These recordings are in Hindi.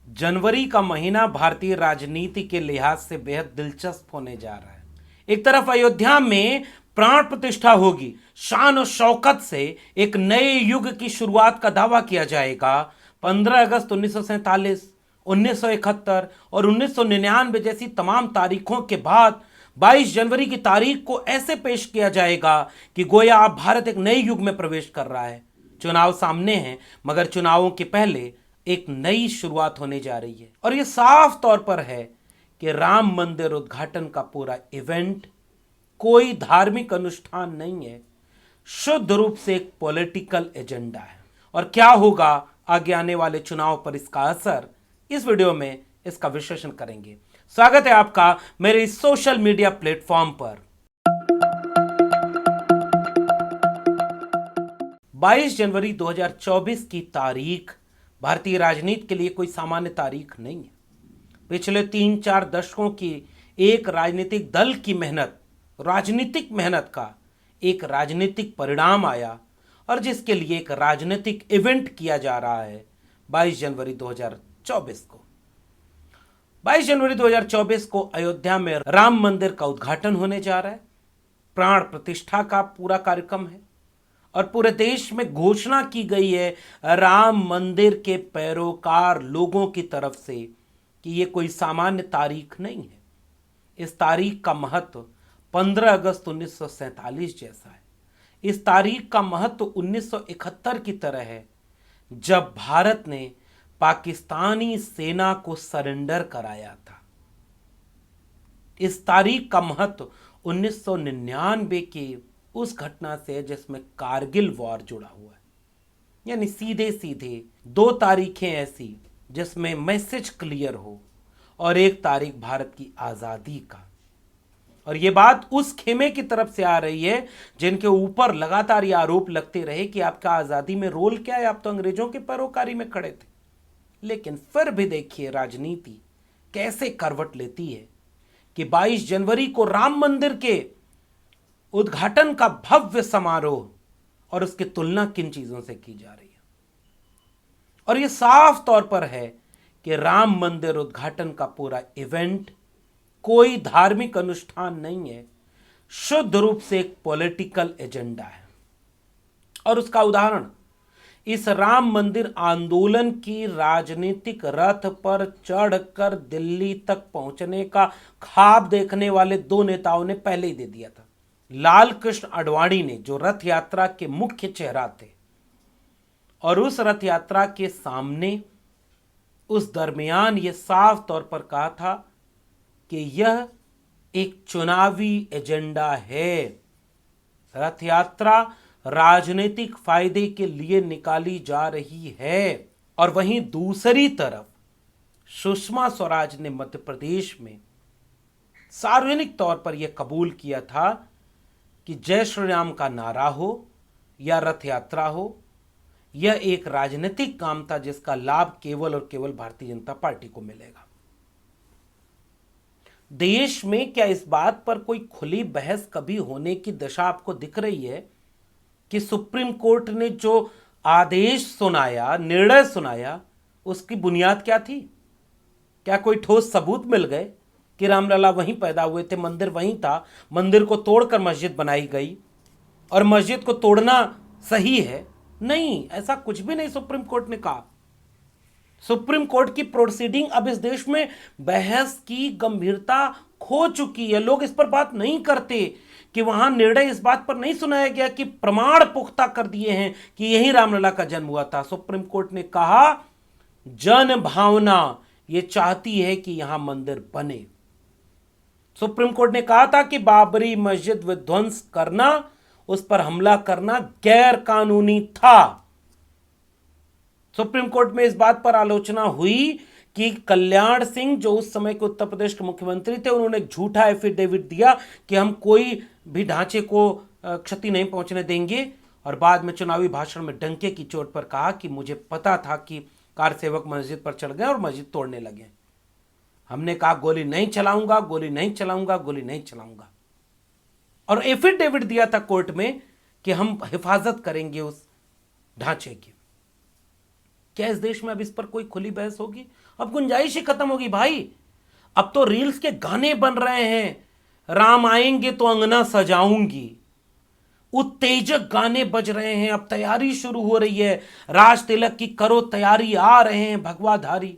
जनवरी का महीना भारतीय राजनीति के लिहाज से बेहद दिलचस्प होने जा रहा है। एक तरफ अयोध्या में प्राण प्रतिष्ठा होगी, शान और शौकत से एक नए युग की शुरुआत का दावा किया जाएगा। 15 अगस्त 1947, 1971 और 1999 जैसी तमाम तारीखों के बाद 22 जनवरी की तारीख को ऐसे पेश किया जाएगा कि गोया अब भारत एक नए युग में प्रवेश कर रहा है। चुनाव सामने हैं, मगर चुनावों के पहले एक नई शुरुआत होने जा रही है और यह साफ तौर पर है कि राम मंदिर उद्घाटन का पूरा इवेंट कोई धार्मिक अनुष्ठान नहीं है, शुद्ध रूप से एक पॉलिटिकल एजेंडा है। और क्या होगा आगे आने वाले चुनाव पर इसका असर, इस वीडियो में इसका विश्लेषण करेंगे। स्वागत है आपका मेरे इस सोशल मीडिया प्लेटफॉर्म पर। 22 जनवरी 2024 की तारीख भारतीय राजनीति के लिए कोई सामान्य तारीख नहीं है। पिछले 3-4 दशकों की एक राजनीतिक दल की राजनीतिक मेहनत का एक राजनीतिक परिणाम आया और जिसके लिए एक राजनीतिक इवेंट किया जा रहा है 22 जनवरी 2024 को। 22 जनवरी 2024 को अयोध्या में राम मंदिर का उद्घाटन होने जा रहा है। प्राण प्रतिष्ठा का पूरा कार्यक्रम है और पूरे देश में घोषणा की गई है राम मंदिर के पैरोकार लोगों की तरफ से कि यह कोई सामान्य तारीख नहीं है। इस तारीख का महत्व 15 अगस्त 1947 जैसा है। इस तारीख का महत्व 1971 की तरह है, जब भारत ने पाकिस्तानी सेना को सरेंडर कराया था। इस तारीख का महत्व 1999 की उस घटना से जिसमें कारगिल वॉर जुड़ा हुआ है। यानी सीधे सीधे दो तारीखें ऐसी जिसमें मैसेज क्लियर हो और एक तारीख भारत की आजादी का। और यह बात उस खेमे की तरफ से आ रही है जिनके ऊपर लगातार ये आरोप लगते रहे कि आपका आजादी में रोल क्या है, आप तो अंग्रेजों के पैरोकारी में खड़े थे। लेकिन फिर भी देखिए राजनीति कैसे करवट लेती है कि 22 जनवरी को राम मंदिर के उद्घाटन का भव्य समारोह और उसकी तुलना किन चीजों से की जा रही है। और यह साफ तौर पर है कि राम मंदिर उद्घाटन का पूरा इवेंट कोई धार्मिक अनुष्ठान नहीं है, शुद्ध रूप से एक पॉलिटिकल एजेंडा है। और उसका उदाहरण इस राम मंदिर आंदोलन की राजनीतिक रथ पर चढ़कर दिल्ली तक पहुंचने का ख्वाब देखने वाले दो नेताओं ने पहले ही दे दिया था। लाल कृष्ण आडवाणी ने, जो रथ यात्रा के मुख्य चेहरा थे, और उस रथ यात्रा के सामने उस दरमियान यह साफ तौर पर कहा था कि यह एक चुनावी एजेंडा है। रथ यात्रा राजनीतिक फायदे के लिए निकाली जा रही है। और वहीं दूसरी तरफ सुषमा स्वराज ने मध्य प्रदेश में सार्वजनिक तौर पर यह कबूल किया था कि जय श्री राम का नारा हो या रथ यात्रा हो, यह एक राजनीतिक काम था जिसका लाभ केवल और केवल भारतीय जनता पार्टी को मिलेगा। देश में क्या इस बात पर कोई खुली बहस कभी होने की दशा आपको दिख रही है कि सुप्रीम कोर्ट ने जो आदेश सुनाया, निर्णय सुनाया, उसकी बुनियाद क्या थी? क्या कोई ठोस सबूत मिल गए कि रामलला वहीं पैदा हुए थे, मंदिर वहीं था, मंदिर को तोड़कर मस्जिद बनाई गई और मस्जिद को तोड़ना सही है? नहीं, ऐसा कुछ भी नहीं सुप्रीम कोर्ट ने कहा। सुप्रीम कोर्ट की प्रोसीडिंग अब इस देश में बहस की गंभीरता खो चुकी है। लोग इस पर बात नहीं करते कि वहां निर्णय इस बात पर नहीं सुनाया गया कि प्रमाण पुख्ता कर दिए हैं कि यही रामलला का जन्म हुआ था। सुप्रीम कोर्ट ने कहा जन भावना यह चाहती है कि यहां मंदिर बने। सुप्रीम कोर्ट ने कहा था कि बाबरी मस्जिद विध्वंस करना, उस पर हमला करना गैर कानूनी था। सुप्रीम कोर्ट में इस बात पर आलोचना हुई कि कल्याण सिंह, जो उस समय के उत्तर प्रदेश के मुख्यमंत्री थे, उन्होंने एक झूठा एफिडेविट दिया कि हम कोई भी ढांचे को क्षति नहीं पहुंचने देंगे, और बाद में चुनावी भाषण में डंके की चोट पर कहा कि मुझे पता था कि कार सेवक मस्जिद पर चढ़ गए और मस्जिद तोड़ने लगे। हमने कहा गोली नहीं चलाऊंगा, गोली नहीं चलाऊंगा, गोली नहीं चलाऊंगा, और एफिडेविट दिया था कोर्ट में कि हम हिफाजत करेंगे उस ढांचे की। क्या इस देश में अब इस पर कोई खुली बहस होगी? अब गुंजाइश ही खत्म होगी भाई। अब तो रील्स के गाने बन रहे हैं, राम आएंगे तो अंगना सजाऊंगी, उत्तेजक गाने बज रहे हैं, अब तैयारी शुरू हो रही है, राज तिलक की करो तैयारी, आ रहे हैं भगवाधारी,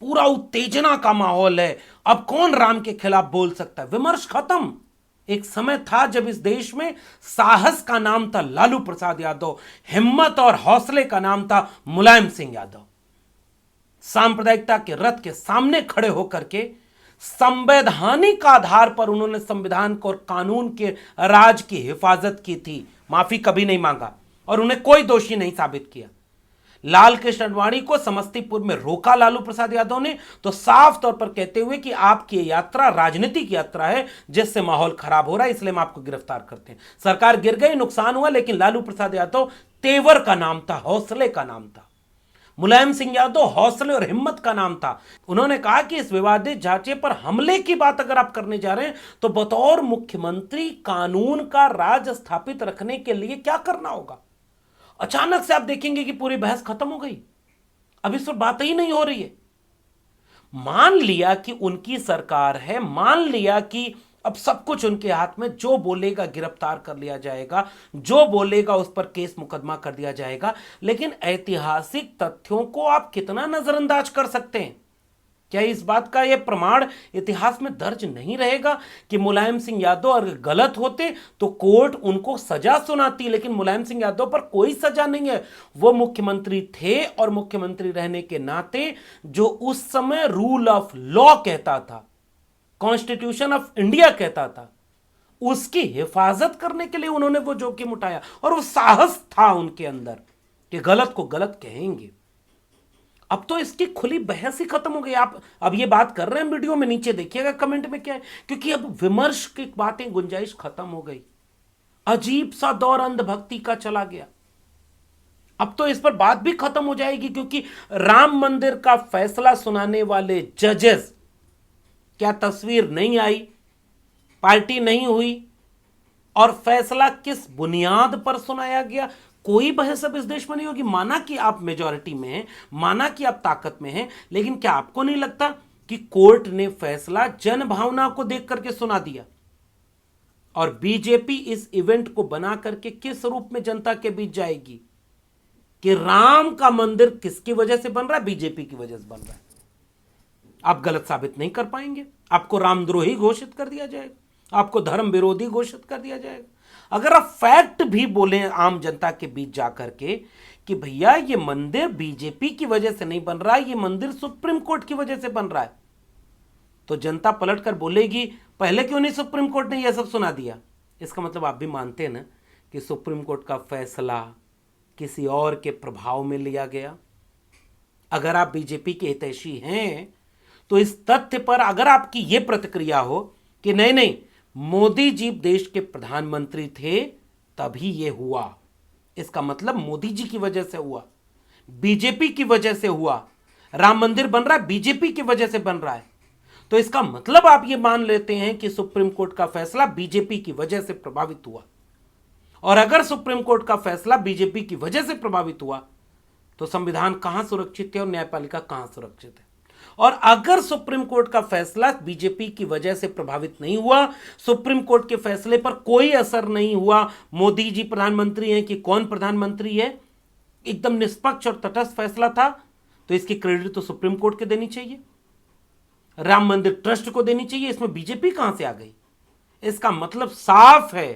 पूरा उत्तेजना का माहौल है। अब कौन राम के खिलाफ बोल सकता है? विमर्श खत्म। एक समय था जब इस देश में साहस का नाम था लालू प्रसाद यादव, हिम्मत और हौसले का नाम था मुलायम सिंह यादव। सांप्रदायिकता के रथ के सामने खड़े होकर के संवैधानिक आधार पर उन्होंने संविधान को और कानून के राज की हिफाजत की थी, माफी कभी नहीं मांगा और उन्हें कोई दोषी नहीं साबित किया। लाल कृष्ण आडवाणी को समस्तीपुर में रोका लालू प्रसाद यादव ने, तो साफ तौर पर कहते हुए कि आपकी यात्रा राजनीतिक यात्रा है जिससे माहौल खराब हो रहा है, इसलिए हम आपको गिरफ्तार करते हैं। सरकार गिर गई, नुकसान हुआ, लेकिन लालू प्रसाद यादव तेवर का नाम था, हौसले का नाम था। मुलायम सिंह यादव हौसले और हिम्मत का नाम था। उन्होंने कहा कि इस विवादित ढांचे पर हमले की बात अगर आप करने जा रहे हैं तो बतौर मुख्यमंत्री कानून का राज स्थापित रखने के लिए क्या करना होगा। अचानक से आप देखेंगे कि पूरी बहस खत्म हो गई, अब इस पर बात ही नहीं हो रही है। मान लिया कि उनकी सरकार है, मान लिया कि अब सब कुछ उनके हाथ में, जो बोलेगा गिरफ्तार कर लिया जाएगा, जो बोलेगा उस पर केस मुकदमा कर दिया जाएगा, लेकिन ऐतिहासिक तथ्यों को आप कितना नजरअंदाज कर सकते हैं? क्या इस बात का यह प्रमाण इतिहास में दर्ज नहीं रहेगा कि मुलायम सिंह यादव अगर गलत होते तो कोर्ट उनको सजा सुनाती, लेकिन मुलायम सिंह यादव पर कोई सजा नहीं है। वो मुख्यमंत्री थे और मुख्यमंत्री रहने के नाते जो उस समय रूल ऑफ लॉ कहता था, कॉन्स्टिट्यूशन ऑफ इंडिया कहता था, उसकी हिफाजत करने के लिए उन्होंने वो जोखिम उठाया और वो साहस था उनके अंदर कि गलत को गलत कहेंगे। अब तो इसकी खुली बहस ही खत्म हो गई। आप अब ये बात कर रहे हैं वीडियो में, नीचे देखिएगा कमेंट में क्या है, क्योंकि अब विमर्श की बातें, गुंजाइश खत्म हो गई। अजीब सा दौर अंधभक्ति का चला गया। अब तो इस पर बात भी खत्म हो जाएगी, क्योंकि राम मंदिर का फैसला सुनाने वाले जजेस, क्या तस्वीर नहीं आई, पार्टी नहीं हुई और फैसला किस बुनियाद पर सुनाया गया, कोई बहस अब इस देश में नहीं होगी। माना कि आप मेजॉरिटी में हैं, माना कि आप ताकत में हैं, लेकिन क्या आपको नहीं लगता कि कोर्ट ने फैसला जन भावना को देख करके सुना दिया? और बीजेपी इस इवेंट को बना करके किस रूप में जनता के बीच जाएगी कि राम का मंदिर किसकी वजह से बन रहा है? बीजेपी की वजह से बन रहा है। आप गलत साबित नहीं कर पाएंगे, आपको रामद्रोही घोषित कर दिया जाएगा, आपको धर्म विरोधी घोषित कर दिया जाएगा। अगर आप फैक्ट भी बोलें आम जनता के बीच जाकर के कि भैया ये मंदिर बीजेपी की वजह से नहीं बन रहा है, ये मंदिर सुप्रीम कोर्ट की वजह से बन रहा है, तो जनता पलटकर बोलेगी पहले क्यों नहीं सुप्रीम कोर्ट ने यह सब सुना दिया? इसका मतलब आप भी मानते हैं ना कि सुप्रीम कोर्ट का फैसला किसी और के प्रभाव में लिया गया। अगर आप बीजेपी के हितैषी हैं तो इस तथ्य पर अगर आपकी यह प्रतिक्रिया हो कि नहीं नहीं, मोदी जी देश के प्रधानमंत्री थे तभी यह हुआ, इसका मतलब मोदी जी की वजह से हुआ, बीजेपी की वजह से हुआ, राम मंदिर बन रहा है बीजेपी की वजह से बन रहा है, तो इसका मतलब आप यह मान लेते हैं कि सुप्रीम कोर्ट का फैसला बीजेपी की वजह से प्रभावित हुआ। और अगर सुप्रीम कोर्ट का फैसला बीजेपी की वजह से प्रभावित हुआ तो संविधान कहां सुरक्षित है और न्यायपालिका कहां सुरक्षित है? और अगर सुप्रीम कोर्ट का फैसला बीजेपी की वजह से प्रभावित नहीं हुआ, सुप्रीम कोर्ट के फैसले पर कोई असर नहीं हुआ, मोदी जी प्रधानमंत्री हैं कि कौन प्रधानमंत्री है, एकदम निष्पक्ष और तटस्थ फैसला था, तो इसकी क्रेडिट तो सुप्रीम कोर्ट के देनी चाहिए, राम मंदिर ट्रस्ट को देनी चाहिए। इसमें बीजेपी कहां से आ गई? इसका मतलब साफ है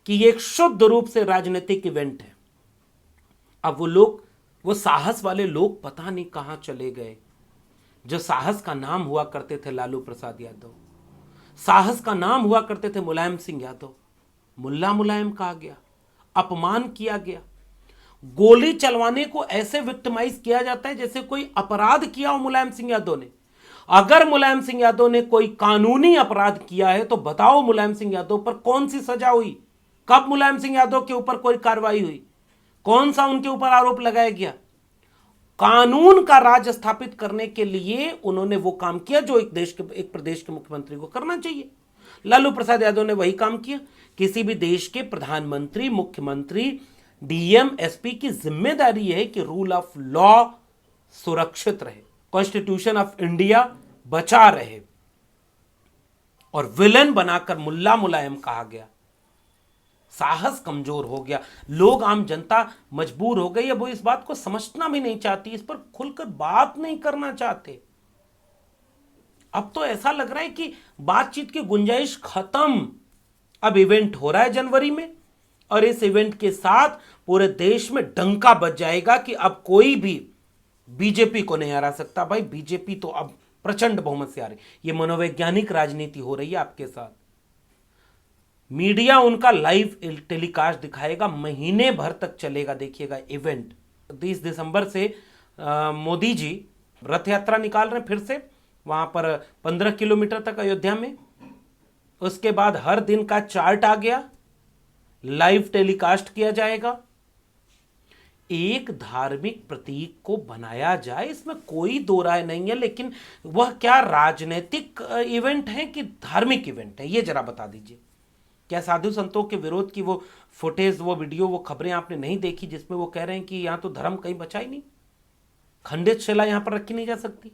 कि यह एक शुद्ध रूप से राजनीतिक इवेंट है। अब वो लोग, वो साहस वाले लोग पता नहीं कहां चले गए, जो साहस का नाम हुआ करते थे लालू प्रसाद यादव, साहस का नाम हुआ करते थे मुलायम सिंह यादव। मुल्ला मुलायम कहा गया, अपमान किया गया, गोली चलवाने को ऐसे विक्टिमाइज किया जाता है जैसे कोई अपराध किया हो मुलायम सिंह यादव ने। अगर मुलायम सिंह यादव ने कोई कानूनी अपराध किया है तो बताओ मुलायम सिंह यादव पर कौन सी सजा हुई, कब मुलायम सिंह यादव के ऊपर कोई कार्रवाई हुई, कौन सा उनके ऊपर आरोप लगाया गया? कानून का राज स्थापित करने के लिए उन्होंने वो काम किया जो एक प्रदेश के मुख्यमंत्री को करना चाहिए। लालू प्रसाद यादव ने वही काम किया। किसी भी देश के प्रधानमंत्री, मुख्यमंत्री डीएम एसपी की जिम्मेदारी है कि रूल ऑफ लॉ सुरक्षित रहे, कॉन्स्टिट्यूशन ऑफ इंडिया बचा रहे। और विलन बनाकर मुल्ला मुलायम कहा गया, साहस कमजोर हो गया। लोग, आम जनता मजबूर हो गई है, वो इस बात को समझना भी नहीं चाहती, इस पर खुलकर बात नहीं करना चाहते। अब तो ऐसा लग रहा है कि बातचीत की गुंजाइश खत्म। अब इवेंट हो रहा है जनवरी में, और इस इवेंट के साथ पूरे देश में डंका बज जाएगा कि अब कोई भी बीजेपी को नहीं हरा सकता। भाई बीजेपी तो अब प्रचंड बहुमत से आ रही। ये मनोवैज्ञानिक राजनीति हो रही है आपके साथ। मीडिया उनका लाइव टेलीकास्ट दिखाएगा, महीने भर तक चलेगा, देखिएगा इवेंट। 30 दिसंबर से मोदी जी रथ यात्रा निकाल रहे हैं फिर से, वहां पर 15 किलोमीटर तक अयोध्या में। उसके बाद हर दिन का चार्ट आ गया, लाइव टेलीकास्ट किया जाएगा। एक धार्मिक प्रतीक को बनाया जाए, इसमें कोई दो राय नहीं है, लेकिन वह क्या राजनीतिक इवेंट है कि धार्मिक इवेंट है, यह जरा बता दीजिए। क्या साधु संतों के विरोध की वो फुटेज, वो वीडियो, वो खबरें आपने नहीं देखी जिसमें वो कह रहे हैं कि यहां तो धर्म कहीं बचा ही नहीं, खंडित शिला यहां पर रखी नहीं जा सकती,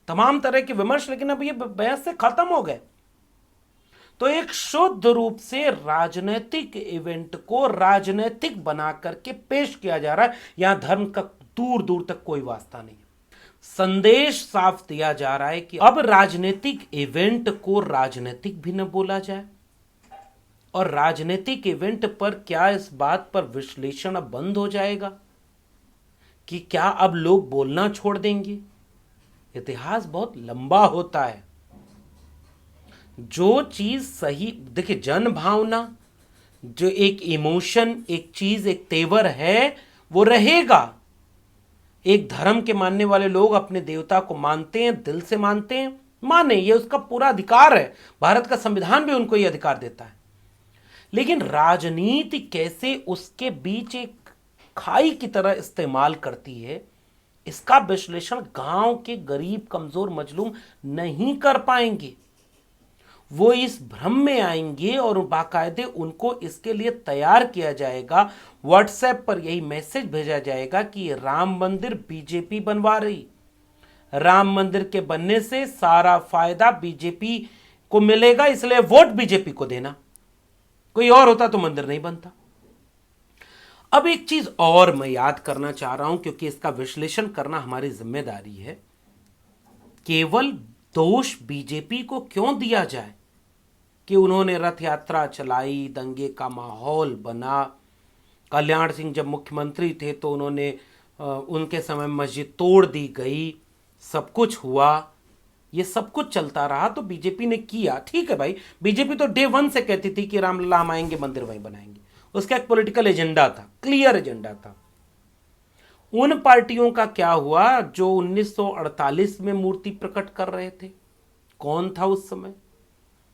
तमाम तरह के विमर्श। लेकिन अब ये बहस से खत्म हो गए। तो एक शुद्ध रूप से राजनीतिक इवेंट को राजनीतिक बना करके पेश किया जा रहा है। यहां धर्म का दूर दूर तक कोई वास्ता नहीं। संदेश साफ दिया जा रहा है कि अब राजनीतिक इवेंट को राजनीतिक भी न बोला जाए। और राजनीतिक इवेंट पर क्या इस बात पर विश्लेषण अब बंद हो जाएगा कि क्या अब लोग बोलना छोड़ देंगे? इतिहास बहुत लंबा होता है। जो चीज सही, देखिए, जन भावना, जो एक इमोशन, एक चीज, एक तेवर है, वो रहेगा। एक धर्म के मानने वाले लोग अपने देवता को मानते हैं, दिल से मानते हैं, माने, ये उसका पूरा अधिकार है। भारत का संविधान भी उनको ये अधिकार देता है। लेकिन राजनीति कैसे उसके बीच एक खाई की तरह इस्तेमाल करती है, इसका विश्लेषण गांव के गरीब, कमजोर, मजलूम नहीं कर पाएंगे। वो इस भ्रम में आएंगे और बाकायदे उनको इसके लिए तैयार किया जाएगा। व्हाट्सएप पर यही मैसेज भेजा जाएगा कि राम मंदिर बीजेपी बनवा रही, राम मंदिर के बनने से सारा फायदा बीजेपी को मिलेगा, इसलिए वोट बीजेपी को देना। कोई और होता तो मंदिर नहीं बनता। अब एक चीज और मैं याद करना चाह रहा हूं, क्योंकि इसका विश्लेषण करना हमारी जिम्मेदारी है। केवल दोष बीजेपी को क्यों दिया जाए कि उन्होंने रथ यात्रा चलाई, दंगे का माहौल बना। कल्याण सिंह जब मुख्यमंत्री थे तो उन्होंने उनके समय मस्जिद तोड़ दी गई, सब कुछ हुआ, ये सब कुछ चलता रहा तो बीजेपी ने किया। ठीक है भाई, बीजेपी तो डे 1 से कहती थी कि रामलला हम आएंगे, मंदिर वहीं बनाएंगे। उसका एक पॉलिटिकल एजेंडा था, क्लियर एजेंडा था। उन पार्टियों का क्या हुआ जो 1948 में मूर्ति प्रकट कर रहे थे? कौन था उस समय?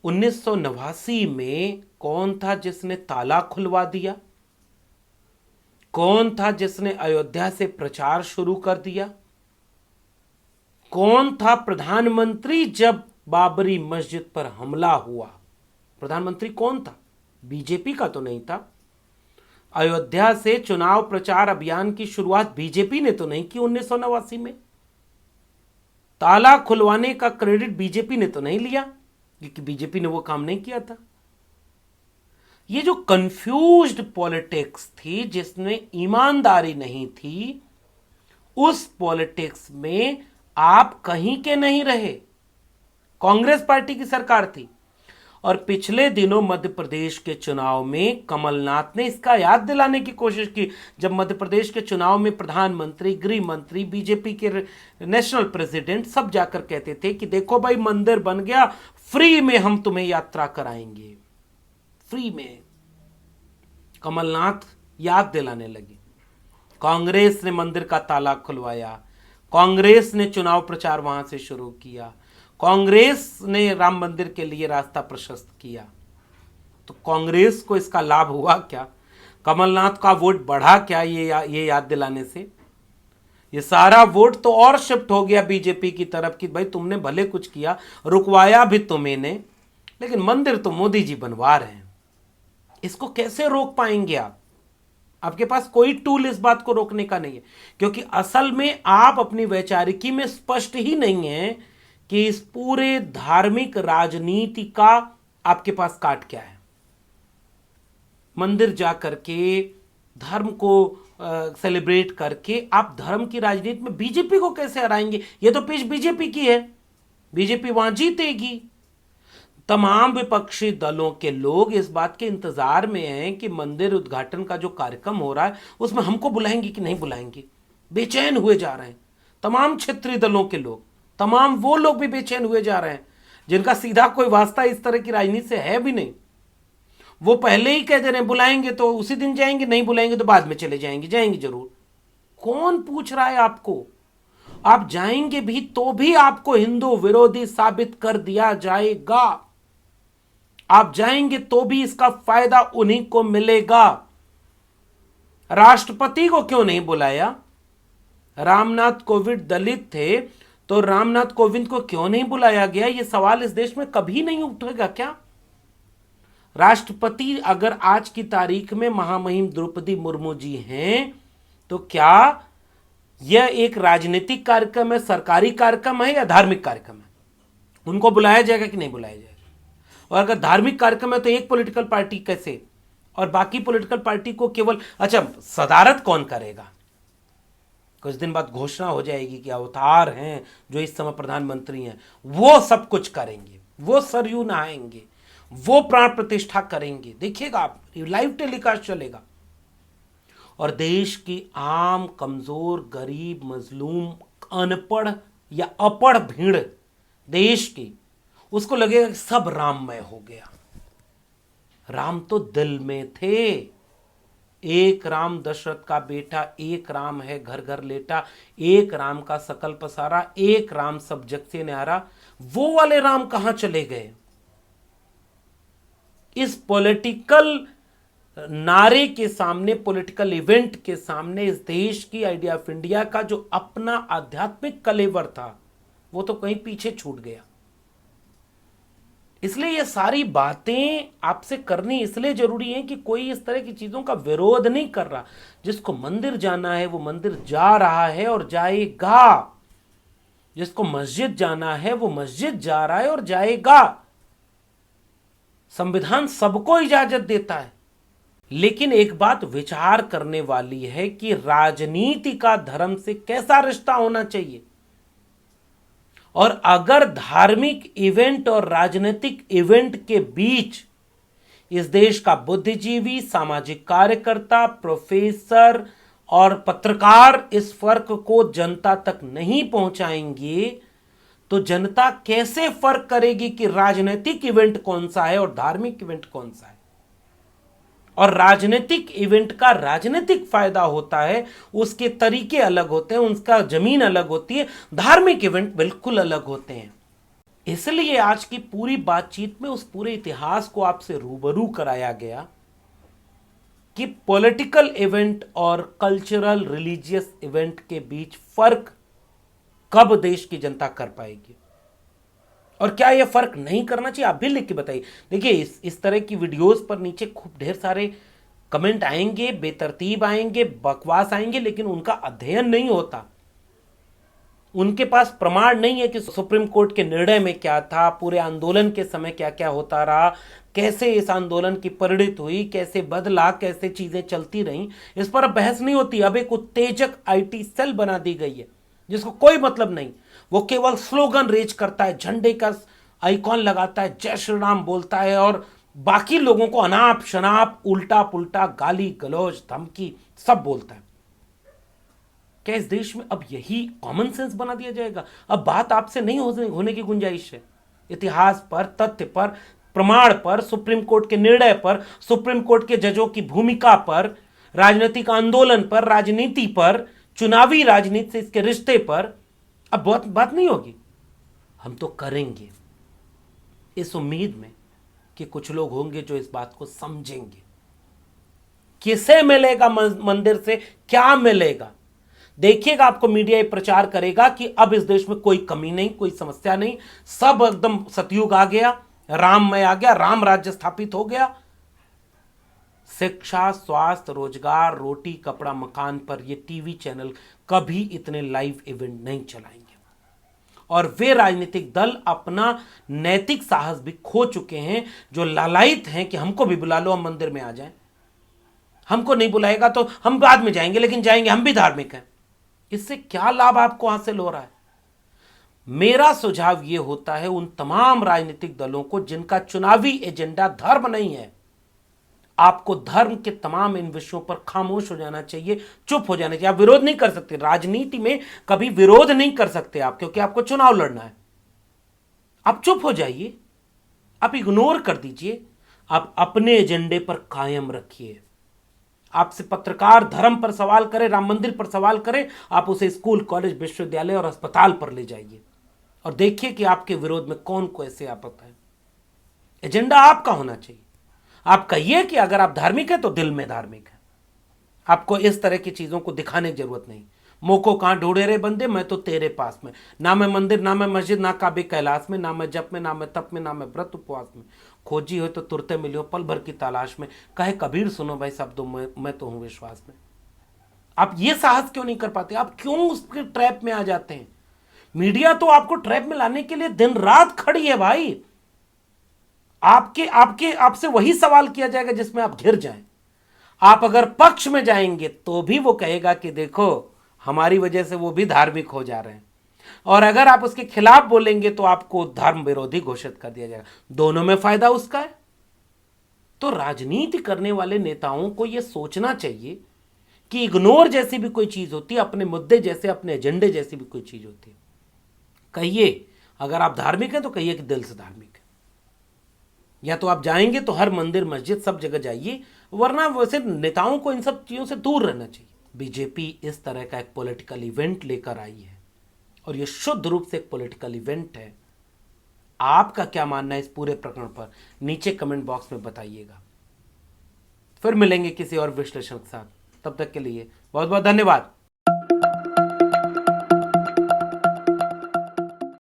1989 में कौन था जिसने ताला खुलवा दिया? कौन था जिसने अयोध्या से प्रचार शुरू कर दिया? कौन था प्रधानमंत्री जब बाबरी मस्जिद पर हमला हुआ? प्रधानमंत्री कौन था? बीजेपी का तो नहीं था। अयोध्या से चुनाव प्रचार अभियान की शुरुआत बीजेपी ने तो नहीं की 1989 में। ताला खुलवाने का क्रेडिट बीजेपी ने तो नहीं लिया, क्योंकि बीजेपी ने वो काम नहीं किया था। ये जो कंफ्यूज्ड पॉलिटिक्स थी, जिसमें ईमानदारी नहीं थी, उस पॉलिटिक्स में आप कहीं के नहीं रहे। कांग्रेस पार्टी की सरकार थी। और पिछले दिनों मध्य प्रदेश के चुनाव में कमलनाथ ने इसका याद दिलाने की कोशिश की, जब मध्य प्रदेश के चुनाव में प्रधानमंत्री, गृह मंत्री, बीजेपी के नेशनल प्रेसिडेंट सब जाकर कहते थे कि देखो भाई, मंदिर बन गया, फ्री में हम तुम्हें यात्रा कराएंगे, फ्री में। कमलनाथ याद दिलाने लगे। कांग्रेस ने मंदिर का ताला खुलवाया, कांग्रेस ने चुनाव प्रचार वहां से शुरू किया, कांग्रेस ने राम मंदिर के लिए रास्ता प्रशस्त किया। तो कांग्रेस को इसका लाभ हुआ क्या? कमलनाथ का वोट बढ़ा क्या ये याद दिलाने से? ये सारा वोट तो और शिफ्ट हो गया बीजेपी की तरफ कि भाई तुमने भले कुछ किया, रुकवाया भी तुम्हें, लेकिन मंदिर तो मोदी जी बनवा रहे हैं, इसको कैसे रोक पाएंगे आप? आपके पास कोई टूल इस बात को रोकने का नहीं है, क्योंकि असल में आप अपनी वैचारिकी में स्पष्ट ही नहीं है कि इस पूरे धार्मिक राजनीति का आपके पास काट क्या है। मंदिर जाकर के धर्म को सेलिब्रेट करके आप धर्म की राजनीति में बीजेपी को कैसे हराएंगे? ये तो पिच बीजेपी की है, बीजेपी वहां जीतेगी। तमाम विपक्षी दलों के लोग इस बात के इंतजार में हैं कि मंदिर उद्घाटन का जो कार्यक्रम हो रहा है उसमें हमको बुलाएंगे कि नहीं बुलाएंगे, बेचैन हुए जा रहे हैं। तमाम क्षेत्रीय दलों के लोग, तमाम वो लोग भी बेचैन हुए जा रहे हैं जिनका सीधा कोई वास्ता इस तरह की राजनीति से है भी नहीं। वो पहले ही कह दे रहे हैं बुलाएंगे तो उसी दिन जाएंगे, नहीं बुलाएंगे तो बाद में चले जाएंगे, जाएंगे जरूर। कौन पूछ रहा है आपको? आप जाएंगे भी तो भी आपको हिंदू विरोधी साबित कर दिया जाएगा। आप जाएंगे तो भी इसका फायदा उन्हीं को मिलेगा। राष्ट्रपति को क्यों नहीं बुलाया? रामनाथ कोविंद दलित थे तो रामनाथ कोविंद को क्यों नहीं बुलाया गया? यह सवाल इस देश में कभी नहीं उठेगा क्या? राष्ट्रपति अगर आज की तारीख में महामहिम द्रौपदी मुर्मू जी हैं तो क्या यह एक राजनीतिक कार्यक्रम है, सरकारी कार्यक्रम है या धार्मिक कार्यक्रम है? उनको बुलाया जाएगा कि नहीं बुलाया जाएगा? और अगर धार्मिक कार्यक्रम है तो एक पॉलिटिकल पार्टी कैसे और बाकी पॉलिटिकल पार्टी को केवल, अच्छा सदारत कौन करेगा? कुछ दिन बाद घोषणा हो जाएगी कि अवतार हैं जो इस समय प्रधानमंत्री हैं, वो सब कुछ करेंगे, वो सरयू नहाएंगे, वो प्राण प्रतिष्ठा करेंगे। देखिएगा आप, लाइव टेलीकास्ट चलेगा। और देश की आम कमजोर गरीब मजलूम अनपढ़ या अपढ़ भीड़ देश की, उसको लगेगा कि सब राममय हो गया। राम तो दिल में थे। एक राम दशरथ का बेटा, एक राम है घर घर लेटा, एक राम का सकल पसारा, एक राम सब जग से न्यारा। वो वाले राम कहां चले गए? इस पॉलिटिकल नारे के सामने, पॉलिटिकल इवेंट के सामने इस देश की आइडिया ऑफ इंडिया का जो अपना आध्यात्मिक कलेवर था वो तो कहीं पीछे छूट गया। इसलिए ये सारी बातें आपसे करनी इसलिए जरूरी है कि कोई इस तरह की चीजों का विरोध नहीं कर रहा। जिसको मंदिर जाना है वो मंदिर जा रहा है और जाएगा। जिसको मस्जिद जाना है वो मस्जिद जा रहा है और जाएगा। संविधान सबको इजाजत देता है। लेकिन एक बात विचार करने वाली है कि राजनीति का धर्म से कैसा रिश्ता होना चाहिए। और अगर धार्मिक इवेंट और राजनीतिक इवेंट के बीच इस देश का बुद्धिजीवी, सामाजिक कार्यकर्ता, प्रोफेसर और पत्रकार इस फर्क को जनता तक नहीं पहुंचाएंगे तो जनता कैसे फर्क करेगी कि राजनीतिक इवेंट कौन सा है और धार्मिक इवेंट कौन सा है? और राजनीतिक इवेंट का राजनीतिक फायदा होता है, उसके तरीके अलग होते हैं, उसका जमीन अलग होती है। धार्मिक इवेंट बिल्कुल अलग होते हैं। इसलिए आज की पूरी बातचीत में उस पूरे इतिहास को आपसे रूबरू कराया गया कि पॉलिटिकल इवेंट और कल्चरल रिलीजियस इवेंट के बीच फर्क कब देश की जनता कर पाएगी और क्या यह फर्क नहीं करना चाहिए। आप भी लिख के बताइए। देखिए इस तरह की वीडियोस पर नीचे खूब ढेर सारे कमेंट आएंगे, बेतरतीब आएंगे, बकवास आएंगे, लेकिन उनका अध्ययन नहीं होता। उनके पास प्रमाण नहीं है कि सुप्रीम कोर्ट के निर्णय में क्या था, पूरे आंदोलन के समय क्या क्या होता रहा, कैसे इस आंदोलन की परिणति हुई, कैसे बदला, कैसे चीजें चलती रहीं। इस पर अब बहस नहीं होती। अब एक उत्तेजक आईटी सेल बना दी गई है जिसको कोई मतलब नहीं। वो केवल स्लोगन रेज करता है, झंडे का आइकॉन लगाता है, जय श्री राम बोलता है और बाकी लोगों को अनाप शनाप उल्टा पुल्टा गाली गलौज धमकी सब बोलता है। क्या इस देश में अब यही कॉमन सेंस बना दिया जाएगा? अब बात आपसे नहीं होने की गुंजाइश है। इतिहास पर, तथ्य पर, प्रमाण पर, सुप्रीम कोर्ट के निर्णय पर, सुप्रीम कोर्ट के जजों की भूमिका पर, राजनीतिक आंदोलन पर, राजनीति पर, चुनावी राजनीति से इसके रिश्ते पर अब बहुत बात नहीं होगी। हम तो करेंगे इस उम्मीद में कि कुछ लोग होंगे जो इस बात को समझेंगे। किसे मिलेगा मंदिर से, क्या मिलेगा? देखिएगा, आपको मीडिया प्रचार करेगा कि अब इस देश में कोई कमी नहीं, कोई समस्या नहीं, सब एकदम सतयुग आ गया, राममय आ गया, राम राज्य स्थापित हो गया, शिक्षा, स्वास्थ्य, रोजगार, रोटी, कपड़ा, मकान पर ये टीवी चैनल कभी इतने लाइव इवेंट नहीं चलाएंगे। और वे राजनीतिक दल अपना नैतिक साहस भी खो चुके हैं, जो लालायित हैं कि हमको भी बुला लो, हम मंदिर में आ जाएं। हमको नहीं बुलाएगा तो हम बाद में जाएंगे, लेकिन जाएंगे, हम भी धार्मिक हैं। इससे क्या लाभ आपको हासिल हो रहा है? मेरा सुझाव यह होता है उन तमाम राजनीतिक दलों को जिनका चुनावी एजेंडा धर्म नहीं है, आपको धर्म के तमाम इन विषयों पर खामोश हो जाना चाहिए, चुप हो जाना चाहिए। आप विरोध नहीं कर सकते, राजनीति में कभी विरोध नहीं कर सकते आप, क्योंकि आपको चुनाव लड़ना है। आप चुप हो जाइए, आप इग्नोर कर दीजिए, आप अपने एजेंडे पर कायम रखिए। आपसे पत्रकार धर्म पर सवाल करे, राम मंदिर पर सवाल करे, आप उसे स्कूल, कॉलेज, विश्वविद्यालय और अस्पताल पर ले जाइए और देखिए कि आपके विरोध में कौन कैसे आपत्त है। एजेंडा आपका होना चाहिए। आप कहिए कि अगर आप धार्मिक है तो दिल में धार्मिक है। आपको इस तरह की चीजों को दिखाने की जरूरत नहीं। मोको कहां ढूंढे रे बंदे, मैं तो तेरे पास में। ना मैं मंदिर, ना मैं मस्जिद, ना काबे कैलाश में, ना मैं जप में, ना मैं तप में, ना मैं व्रत उपवास में। खोजी हो तो तुरते मिलियो पल भर की तलाश में। कहे कबीर सुनो भाई शब्दों में, मैं तो हूं विश्वास में। आप ये साहस क्यों नहीं कर पाते? आप क्यों उसके ट्रैप में आ जाते हैं? मीडिया तो आपको ट्रैप में लाने के लिए दिन रात खड़ी है भाई। आपसे वही सवाल किया जाएगा जिसमें आप घिर जाएं। आप अगर पक्ष में जाएंगे तो भी वो कहेगा कि देखो हमारी वजह से वो भी धार्मिक हो जा रहे हैं, और अगर आप उसके खिलाफ बोलेंगे तो आपको धर्म विरोधी घोषित कर दिया जाएगा। दोनों में फायदा उसका है। तो राजनीति करने वाले नेताओं को यह सोचना चाहिए कि इग्नोर जैसी भी कोई चीज होती है, अपने मुद्दे जैसे, अपने एजेंडे जैसी भी कोई चीज होती है। कहिए अगर आप धार्मिक हैं तो कहिए कि दिल से धार्मिक है। या तो आप जाएंगे तो हर मंदिर, मस्जिद, सब जगह जाइए, वरना वैसे नेताओं को इन सब चीजों से दूर रहना चाहिए। बीजेपी इस तरह का एक पॉलिटिकल इवेंट लेकर आई है और यह शुद्ध रूप से एक पॉलिटिकल इवेंट है। आपका क्या मानना है इस पूरे प्रकरण पर? नीचे कमेंट बॉक्स में बताइएगा। फिर मिलेंगे किसी और विश्लेषण के साथ। तब तक के लिए बहुत बहुत धन्यवाद।